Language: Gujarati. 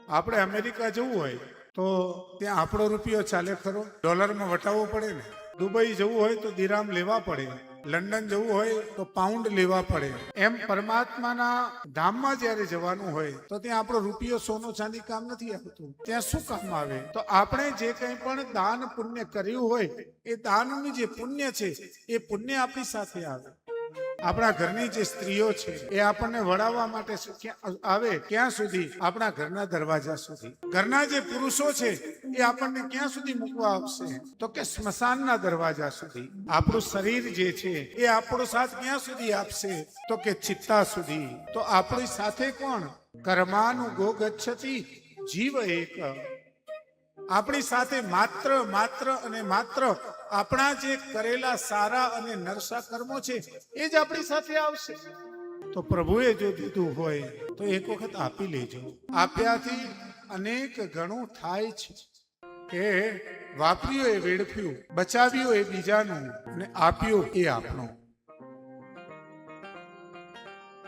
આપણે અમેરિકા જવું હોય તો ત્યાં આપણો રૂપિયો ચાલે ખરો? ડોલરમાં વટાવવો પડે ને. દુબઈ જવું હોય તો દિરામ લેવા પડે, લંડન જવું હોય તો પાઉન્ડ લેવા પડે. એમ પરમાત્માના ધામમાં જ્યારે જવાનું હોય તો ત્યાં આપણો રૂપિયો સોનો ચાંદી કામ નથી આવતું. ત્યાં શું કામ આવે? તો આપણે જે કંઈ પણ દાન પુણ્ય કર્યું હોય એ દાનનું જે પુણ્ય છે એ પુણ્ય આપણી સાથે આવે. આપણા ઘરની જે સ્ત્રીઓ છે એ આપણને વડાવવા માટે આવે ક્યાં સુધી? આપણા ઘરના દરવાજા સુધી. ઘરના જે પુરુષો છે એ આપણને ક્યાં સુધી મૂકવા આવશે? તો કે સ્મશાનના દરવાજા સુધી. આપણું શરીર જે છે એ આપણો સાથ ક્યાં સુધી આપશે? તો કે ચિત્તા સુધી. તો આપણી સાથે કોણ? કર્માનું ગો ગચ્છતિ જીવ એક. આપણી સાથે માત્ર અને માત્ર આપણા જે કરેલા સારા અને નરસા કર્મો છે એ જ આપણી સાથે આવશે. તો પ્રભુએ જો દીધું હોય તો એક વખત આપી લેજો. આપ્યાથી અનેક ગણું થાય છે. કે વાપર્યું એ વેડફ્યું, બચાવ્યું એ બીજાનું, અને આપ્યું એ આપણું.